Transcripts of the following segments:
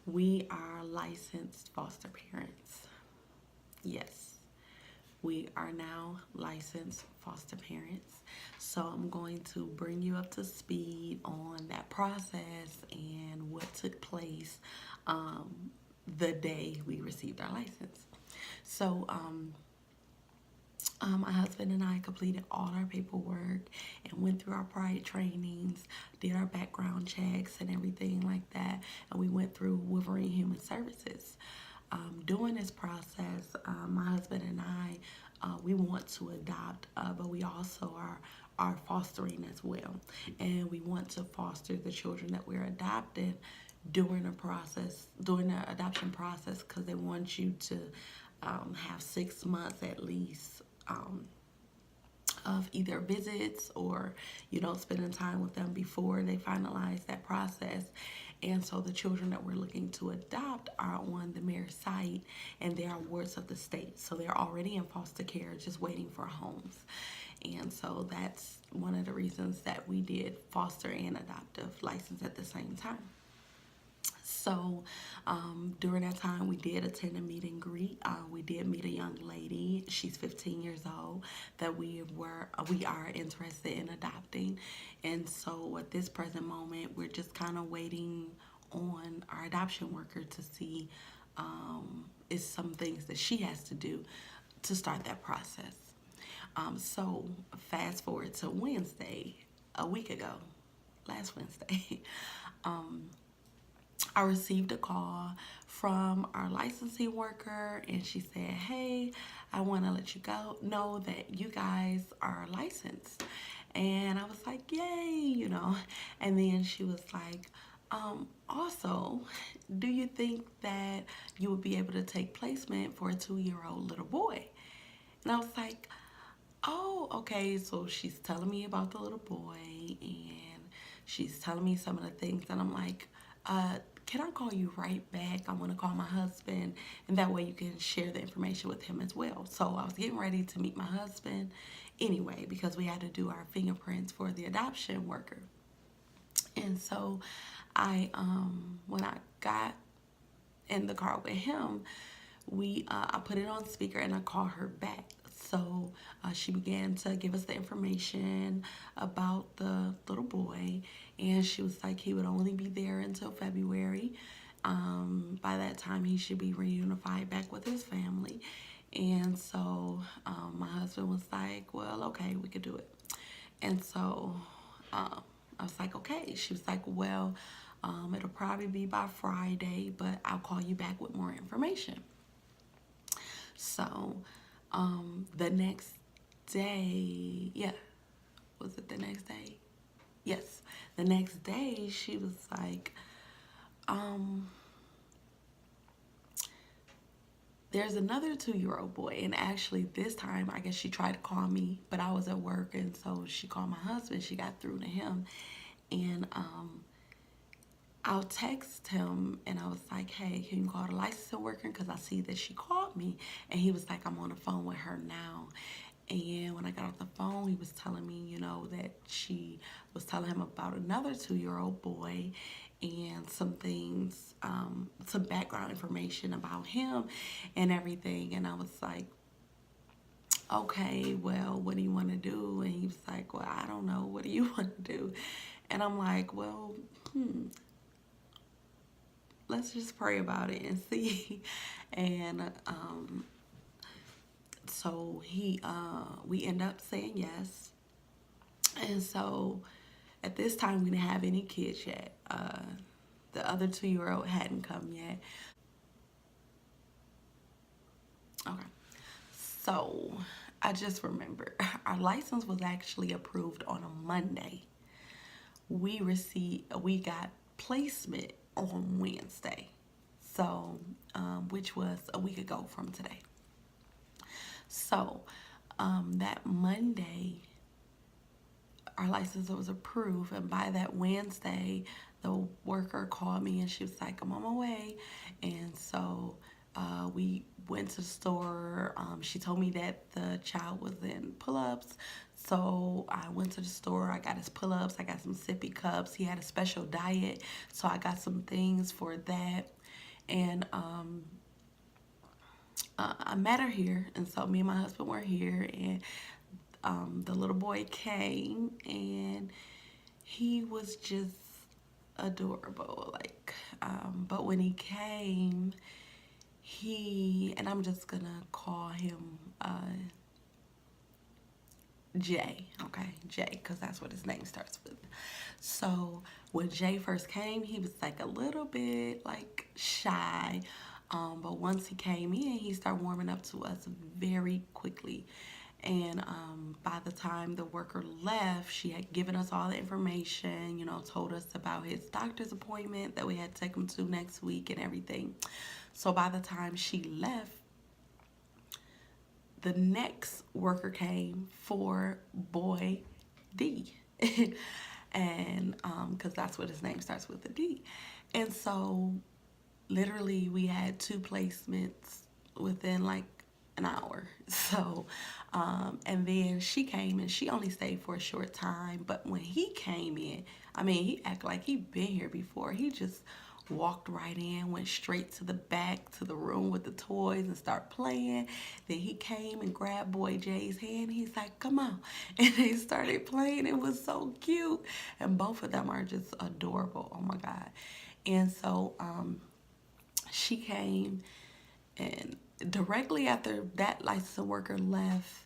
We are licensed foster parents. Yes, we are now licensed foster parents. So I'm going to bring you up to speed on that process and what took place um, the day we received our license. So, my husband and I completed all our paperwork and went through our pride trainings, did our background checks and everything like that. And we went through Wolverine Human Services. During this process, my husband and I, we want to adopt, but we also are fostering as well. And we want to foster the children that we're adopting during the adoption process, because they want you to have 6 months at least of either visits or spending time with them before they finalize that process. And so the children that we're looking to adopt are on the mayor's site, and they are wards of the state, so they're already in foster care just waiting for homes. And so that's one of the reasons that we did foster and adoptive license at the same time. So during that time, we did attend a meet and greet. We did meet a young lady. She's 15 years old that we are interested in adopting. And so at this present moment, we're just kind of waiting on our adoption worker to see is some things that she has to do to start that process. So fast forward to Wednesday, a week ago, last Wednesday. I received a call from our licensing worker, and she said, "Hey, I want to let you know that you guys are licensed." And I was like, "Yay!" And then she was like, "Also, do you think that you would be able to take placement for a 2-year-old little boy?" And I was like, "Oh, okay." So she's telling me about the little boy, and she's telling me some of the things, and I'm like, can I call you right back? I want to call my husband, and that way you can share the information with him as well. So I was getting ready to meet my husband anyway, because we had to do our fingerprints for the adoption worker. And so when I got in the car with him, I put it on speaker and I called her back. So she began to give us the information about the little boy, and she was like, he would only be there until February. By that time, he should be reunified back with his family. And so my husband was like, "Well, okay, we could do it." And so I was like, "Okay." She was like, "Well, it'll probably be by Friday, but I'll call you back with more information." So the next day, yeah, was it the next day? Yes, the next day she was like, there's another 2-year-old boy. And actually this time, I guess she tried to call me, but I was at work, and so she called my husband. She got through to him, and I'll text him, and I was like, "Hey, can you call the licensing worker? Because I see that she called me." And he was like, "I'm on the phone with her now." And when I got off the phone, he was telling me, that she was telling him about another 2-year-old boy and some things, some background information about him and everything. And I was like, "Okay, well, what do you want to do?" And he was like, "Well, I don't know. What do you want to do?" And I'm like, "Well, let's just pray about it and see." And so we end up saying yes. And so at this time, we didn't have any kids yet. The other 2-year-old hadn't come yet. Okay. So I just remember our license was actually approved on a Monday. We got placement on Wednesday. So, which was a week ago from today. So, that Monday, our license was approved, and by that Wednesday, the worker called me and she was like, "I'm on my way." And so we went to the store. She told me that the child was in pull-ups, So I went to the store. I got his pull-ups. I got some sippy cups. He had a special diet, so I got some things for that. And I met her here, and so me and my husband were here, and the little boy came, and he was just adorable. Like, but when he came, and I'm just gonna call him Jay, okay, Jay, because that's what his name starts with. So when Jay first came, he was like a little bit like shy, but once he came in, he started warming up to us very quickly. And by the time the worker left, she had given us all the information, you know, told us about his doctor's appointment that we had to take him to next week and everything. So by the time she left, the next worker came for boy D. And because that's what his name starts with, a D. And so literally we had 2 placements within like an hour. So and then she came, and she only stayed for a short time, but when he came in, I mean, he acted like he'd been here before. He just walked right in, went straight to the back to the room with the toys and started playing. Then he came and grabbed boy Jay's hand. He's like, come on. And they started playing. It was so cute. And both of them are just adorable. Oh my God. And so she came, and directly after that licensed worker left,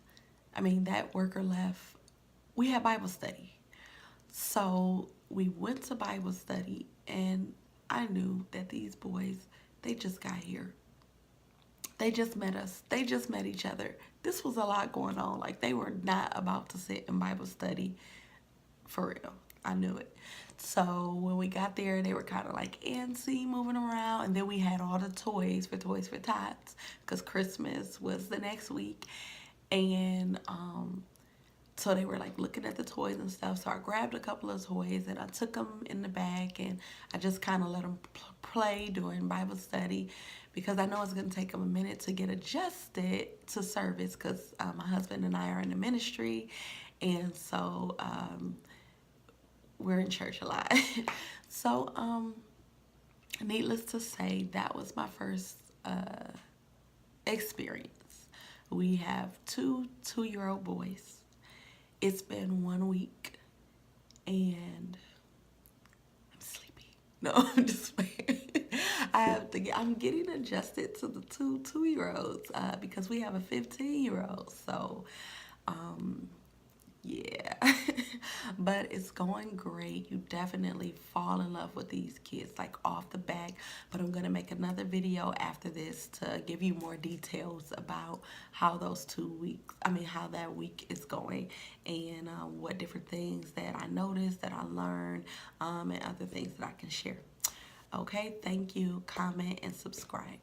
we had Bible study. So we went to Bible study, and I knew that these boys, they just got here. They just met us. They just met each other. This was a lot going on. Like, they were not about to sit in Bible study for real. I knew it. So when we got there, they were kind of like antsy, moving around. And then we had all the Toys for Tots, because Christmas was the next week. And so they were like looking at the toys and stuff. So I grabbed a couple of toys and I took them in the bag, and I just kind of let them play during Bible study, because I know it's going to take them a minute to get adjusted to service, because my husband and I are in the ministry. And so we're in church a lot. So needless to say, that was my first experience. We have 2 2-year-old boys. It's been 1 week, and I'm sleepy. No, I'm just playing. I'm getting adjusted to the 2 2-year-olds because we have a 15-year-old. So, yeah. But it's going great. You definitely fall in love with these kids, like, off the back. But I'm going to make another video after this to give you more details about how how that week is going, and what different things that I noticed, that I learned, and other things that I can share. Okay, thank you. Comment and subscribe.